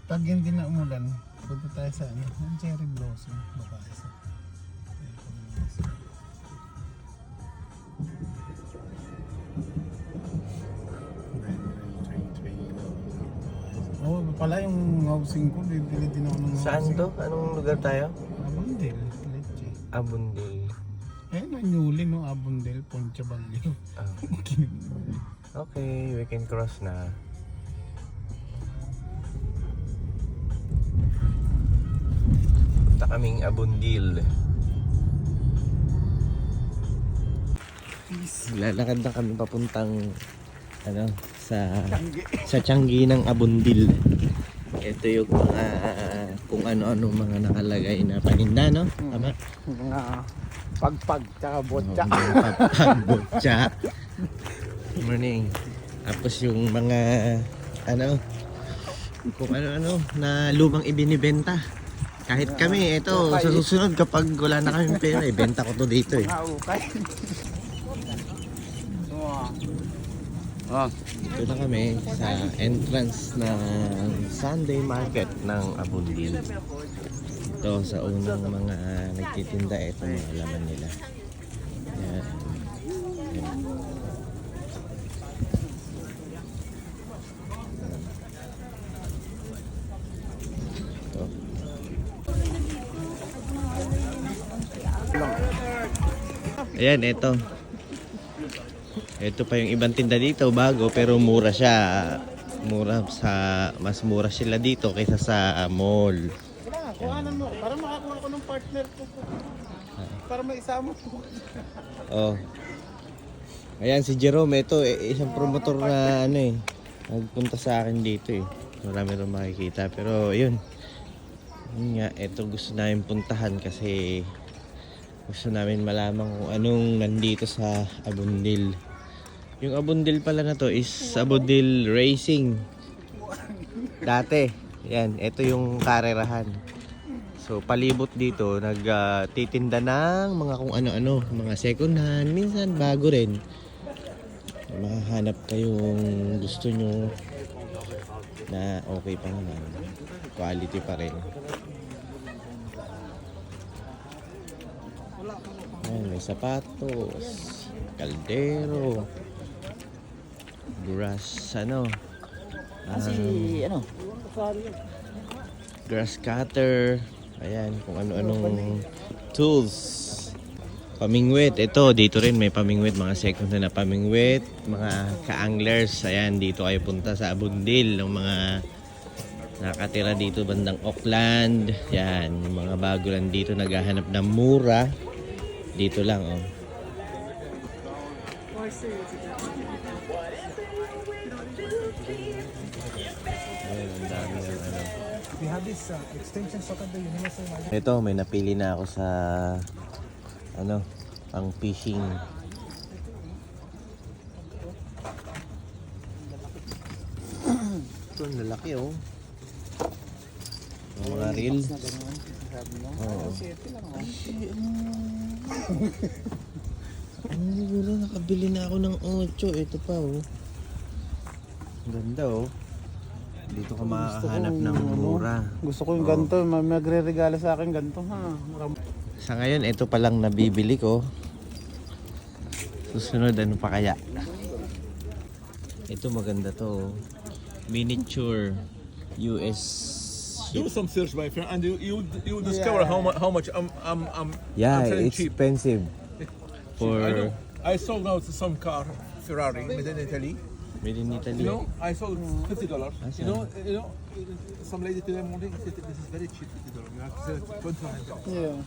Pag hindi na umulan, punta tayo sa ano, ang cherry blossom. Baka isa. Oh, pala yung housing ko, bibili din ako ng housing. Saan to? Anong lugar tayo? Abundel, Leche. Abundil. Ayun, ang Yuli, no? Abundel, Poncha Bagyo. Ah. Okay, we can cross na. Punta kaming Abundil. Lalakad na kami papuntang ano sa Tiangge ng Abundil. Ito yung mga kung ano-ano mga nakalagay na paninda, no? Tama? Mga pagpag, tsaka botcha. Pagpag, botcha. Morning. Tapos yung mga ano kung ano-ano na lumang ibinibenta. Kahit kami, ito, sa susunod kapag wala na kami pera, ibenta ko to dito eh. Okay. Dito na kami sa entrance ng Sunday Market ng Abundil. Ito sa unang mga nagtitinda, ito mga laman nila. Yan. Yan. Ito. Ayan, ito. Ito pa yung ibang tinda dito, bago pero mura siya. Mas mura sila dito kaysa sa mall. Kailangan, kuhanan mo. Para makakuha ko ng partner ko. Para maisama ko. Oh. Ayan si Jerome, ito isang promotor na ano eh. Nagpunta sa akin dito eh. Marami rin makikita pero yun. Yun nga, ito gusto namin puntahan kasi gusto namin malaman kung anong nandito sa Abundil. Yung Abundil pala na to is Abundil Racing. Dati, yan, ito yung karerahan. So palibot dito, nagtitinda ng mga kung ano-ano, mga second hand, minsan bago rin. Makahanap kayong gusto nyo na okay pa naman. Quality pa rin. Ayan, may sapatos, kaldero, grass, grass cutter, ayan, kung ano-anong tools. Pamingwit, ito, dito rin may pamingwit, mga second hand na pamingwit, mga ka-anglers, ayan, dito kayo punta sa Abundil, ng mga nakatira dito bandang Auckland, yan, yung mga bago lang dito, naghahanap ng mura, dito lang, oh. Ayun, ang dami ng ano. We have this extension socket the universal magic. Ito, may napili na ako sa ano, pang fishing. Ito, lalaki oh. Yung mga reel. Oo. Ano siguro, nakabili na ako ng 8. Ito pa oh. Ang ganda oh. Dito ka makakahanap ng mura. Gusto ko yung ganito, magre-regalo sa akin ganito ha. Sa ngayon, ito pa lang nabibili ko. Susunod, ano pa kaya? Ito maganda to. Miniature US Do ship. some search, my friend, and you discover how much I'm Yeah, selling it's cheap. expensive. I For know. I sold out some car, Ferrari, made in Italy. made in Italy. You know, I sold $50. That's You know, some lady today morning said this is very cheap, $50. You have to sell it $25. Yeah.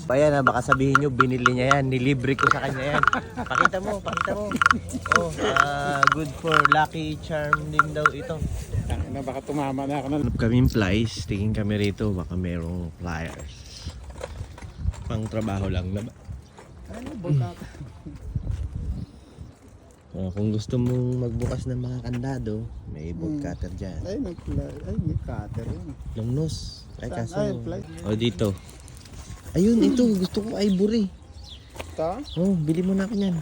Pa yan ha, baka sabihin nyo, binili niya yan, nilibre ko sa kanya yan. Pakita mo, pakita mo. Oh, good for lucky charm din daw ito. Na baka tumama na ako ng Hanap kaming flies, tingin kami rito, baka merong flyers. Pang trabaho lang na ba? Kung gusto mong magbukas ng mga kandado, may bolt cutter dyan. ay may cutter yun. Longnos. Ay, Saan? kaso... Ay, fly. O, dito. Ayun, ito. Gusto ko ivory. Ta? Oh, bili mo na ako yan.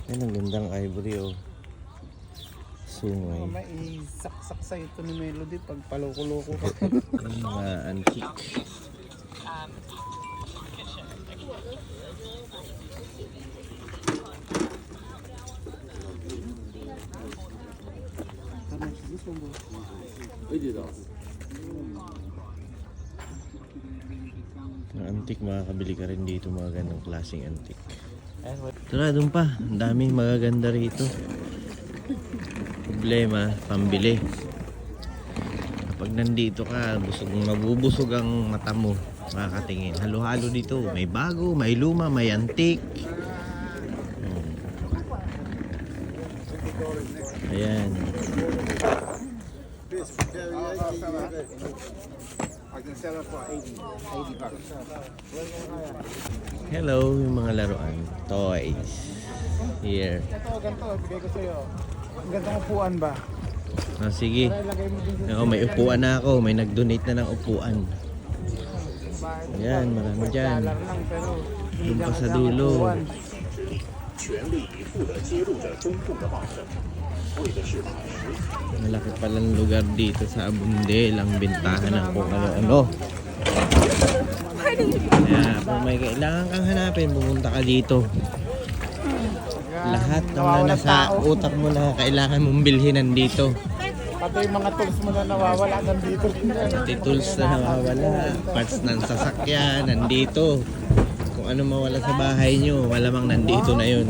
Yan, ang gandang ivory, oh. sungay. May isaksak sa ito ni Melody pag paloko-loko ka. Yung mga antique. Mga antique, makakabili ka rin dito mga ganong klaseng antique. Tara, doon pa. Ang daming magaganda rito. Problema, pambili. Kapag nandito ka, mabubusog ang mata mo. Makakatingin. Halo-halo dito. May bago, may luma, may antique. Ayan. Hello, yung mga laruan. Toys. Here. Ito, ganito. Bigay ko sa'yo. Ang gandang upuan ba? Ah, sige. Ilagay mo din Oo, may upuan na ako. May nag-donate na ng upuan. Ayan, marami dyan. $1 lang pero Doon pa sa dulo. upuan. Malaki palang lugar dito sa Abundel. Ang bintahan ng kung ano-ano. Kaya kung may kailangan kang hanapin, pumunta ka dito. Lahat ng Nawawalan nasa tao. utak mo na kailangan mong bilhin nandito. Pati yung mga tools mo na nawawala nandito rin yan. Pati tools na nawawala, parts ng sasakyan, nandito. Kung ano mawala sa bahay nyo, malamang nandito na yun.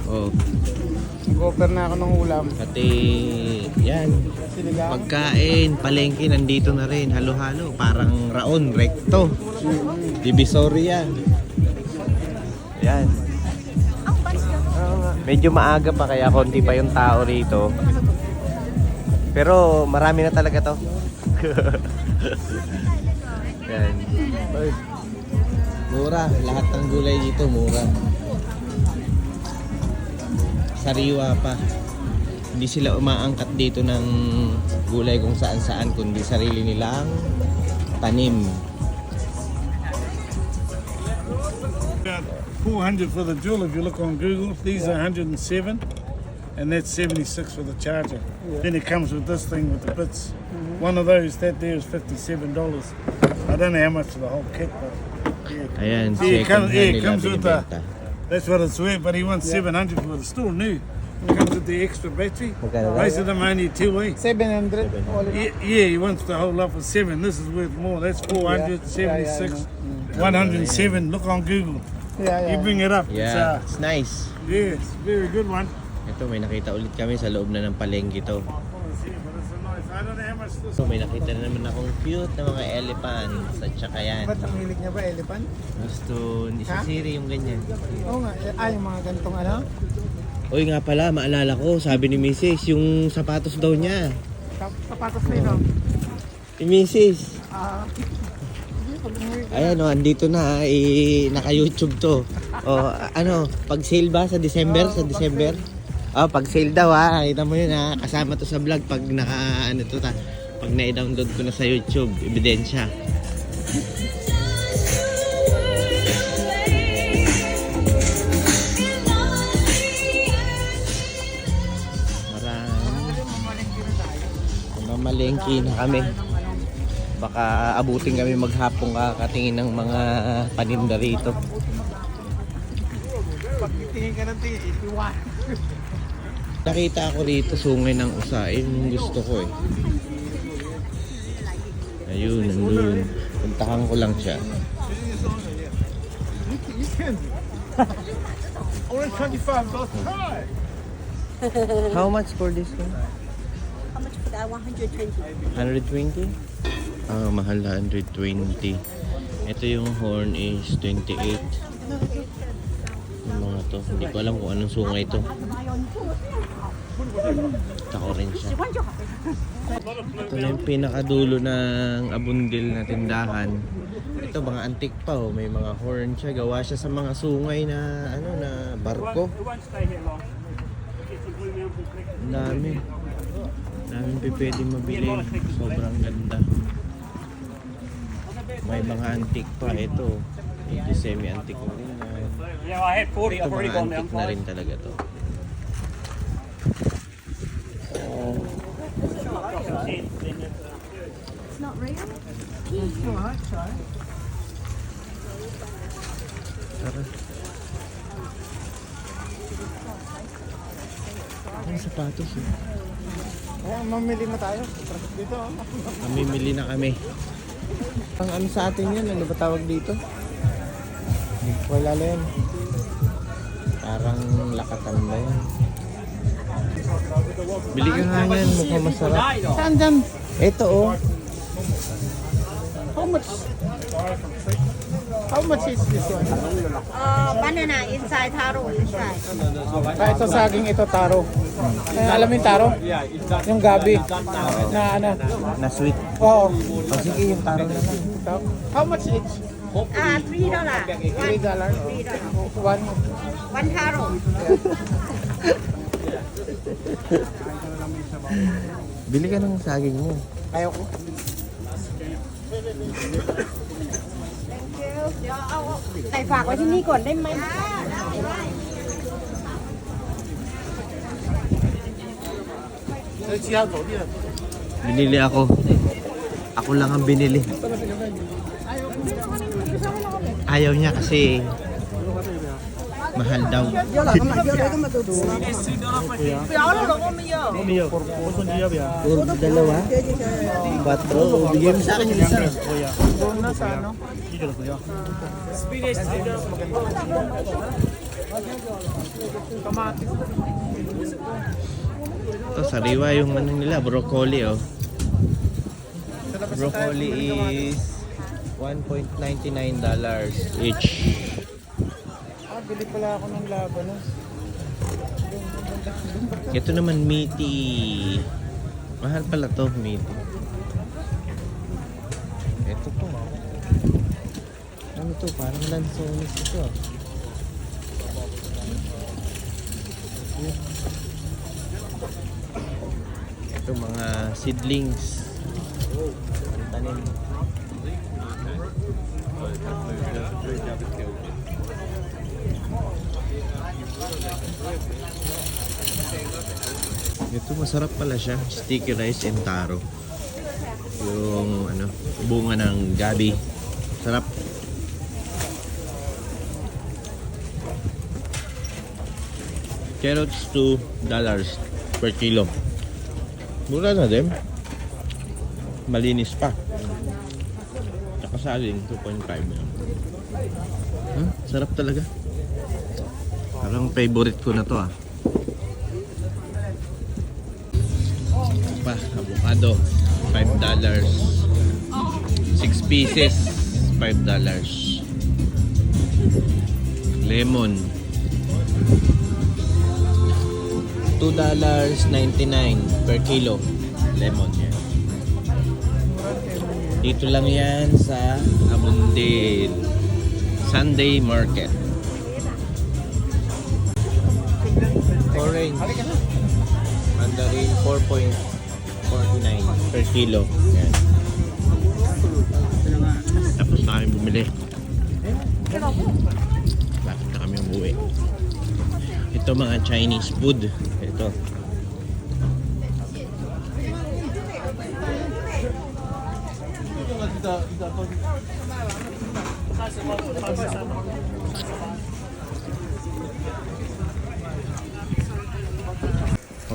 Oh, Nag-offer na ako ng ulam. pati yan, Sinigang. pagkain, palengke, nandito na rin, halo-halo. Parang Raon, Recto, Divisoria. Yan. Medyo maaga pa kaya konti pa yung tao rito. Pero marami na talaga to. Yan. Mura, lahat ng gulay dito mura. Sariwa pa. Hindi sila umaangkat dito ng gulay kung saan-saan, kundi sarili nilang tanim. 400 for the jewel if you look on Google. These are 107 and that's 76 for the charger. Then it comes with this thing with the bits. One of those, that there is $57. I don't know how much for the whole kit, but yeah. Ayan, Yeah, second hand it nila comes with the, binibenta. that's what it's worth, but he wants 700 for it. It's still new. It comes with the extra battery. Magkano daw? Most of them only 2 weeks. 700. All in. Yeah, he wants the whole lot for 7. This is worth more. That's 400, Yeah, yeah, 76, I 107. Look on Google. Yeah, You bring it up. Yeah, it's nice. Yeah, it's a very good one. Ito, may nakita ulit kami sa loob na ng palengke to. I don't know how much this So, may nakita na naman akong cute na mga elephants at saka yan. Ba't ang hilig niya ba, elephant? Gusto, isisiri yung ganyan. Oo nga, yung mga ganitong ano? Uy nga pala, maalala ko, sabi ni Mrs. yung sapatos daw niya. Sapatos na ito. Ni Mrs. Ah, Ayan o, andito na, naka-YouTube to. O, ano, pag sale ba sa December? Sa December? Pag sale daw ha, kita mo yun ha, kasama to sa vlog pag pag na-download ko na sa YouTube, ebidensya. Mamalengke na kami. Baka abutin kami maghapong kakatingin ng mga paninda rito. pag tingin ka ng tingin, iwan. Nakita ako rito sungay ng usain, yung gusto ko eh. Ayun, nandun. Puntahan ko lang siya. Only $25. Try. How much for this one? How much for that? 120. 120? Mahal na 120. Ito yung horn is 28. Yung mga to, hindi ko alam kung anong sungay to. Tako rin siya. Ito na yung pinakadulo ng Abundel na tindahan. Ito mga antik pa oh, may mga horn siya. Gawa siya sa mga sungay na na barko. Ang dami. Daming pwede mabili. Sobrang ganda. May mga antik pa ito. Ito semi-antik na rin. Yeah, I had 40. Ito I've already mga gone antik down na 5. rin talaga to. It's not real. Tara. Ang sapatos eh. Kaya mamili na tayo. Dito. Mamimili na kami. Ang ano sa atin yan? Ano ba tawag dito? Wala lang. Parang lakatan ba yan? Bili ka nga yan. Mukhang masarap. Saan dyan? Ito oh. How much is this one? Banana inside, taro inside. Ito saging, ito taro. Alam mo yung taro? Yung gabi. Na ano? Na sweet. Oo. O sige, yung taro na lang. How much each? $3. $3. One. One taro. Bili ka ng saging mo. Ayaw ko.ใส่ฝากไว้ที่นี่ก่อนได้ไหม Binili ako. Ako lang ang binili. Ayaw niya kasi mahal daw. Puro dalawa? 4. Bigyan mo sa akin yung isa. Doon na sa ano? Kamatis. Ito, sariwa yung ano nila, broccoli oh. Broccoli is $1.99 each. Bili pala ako ng labanos. Ito naman meaty. Mahal pala to, meaty. Ito po. Ano to? Parang lansones ito. Ito mga seedlings. Tanim. Ito masarap pala siya. Sticky rice and taro. Yung ano, bunga ng gabi. Sarap. Carrots $2 per kilo. Mura na din. Malinis pa. Tsaka saging 2.5. Sarap talaga. Parang favorite ko na to ah. Pa, avocado $5. 6 pieces $5. Lemon $2.99 per kilo. Lemon yan. Dito lang yan sa Abundel Sunday Market. Orange mandarin 4.49 per kilo. Yan. Tapos na kami bumili. Bakit na kami umuwi? Ito mga Chinese food. Ito.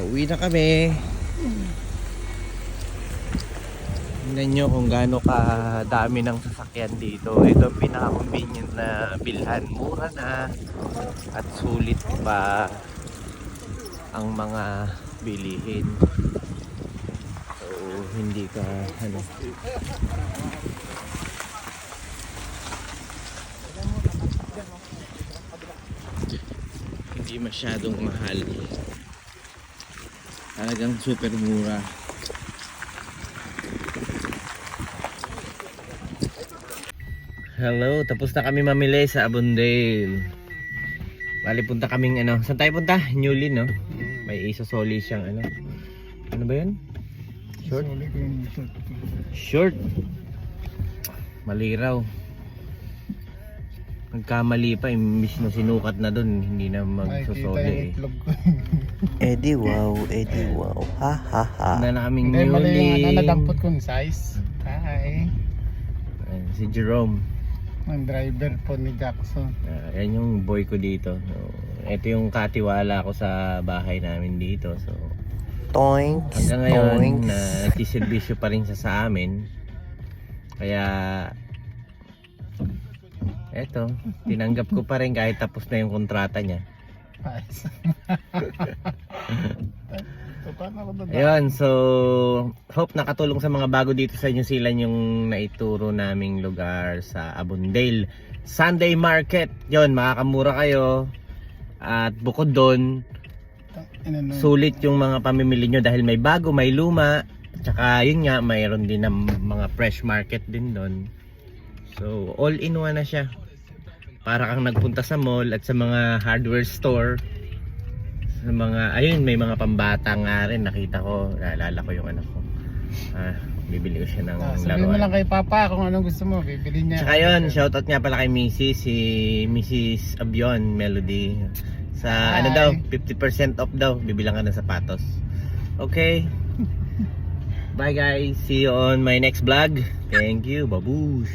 Uwi na kami. Tingnan nyo kung gaano kadami ng sasakyan dito. Ito ang pinaka-convenient na bilhan. Mura na at sulit pa ang mga bilihin. So hindi ka ano, hindi masyadong mahal. Talagang super mura. Hello, tapos na kami mamili sa Abundel. Bali punta kaming ano, saan tayo punta? Newly no? May isosoli siyang ano. Ano ba 'yun? Short? Short. Maliraw. Nagkamali pa, imbis na sinukat na dun, hindi na magsusoli eh. Eddie wow, ha ha ha. Na kaming Hindi, mali yung newly. nadampot kong size. Hi. Ayan, si Jerome. Ang driver po ni Jackson. Yan yung boy ko dito. So, ito yung katiwala ko sa bahay namin dito. So, hanggang ngayon, nagsiservisyo pa rin siya sa amin. Kaya, eto, tinanggap ko pa rin kahit tapos na yung kontrata niya. Ayun, so hope nakatulong sa mga bago dito sa New Zealand yung naituro naming lugar sa Avondale Sunday Market. Yun, makakamura kayo. At bukod doon, sulit yung mga pamimili nyo dahil may bago, may luma. Tsaka yun nga, mayroon din ng mga fresh market din doon. So all in one na siya. Para kang nagpunta sa mall at sa mga hardware store. Sa mga, ayun, may mga pambata nga rin. Nakita ko, naalala ko yung anak ko. Bibili ko siya ng Sabihin mo laruan. lang kay Papa kung anong gusto mo, bibili niya. Tsaka yun, shoutout nga pala kay Mrs. Si Mrs. Abion Melody. Sa Hi. ano daw, 50% off daw. Bibilang ka ng sapatos. Okay. Bye guys. See you on my next vlog. Thank you. Babush.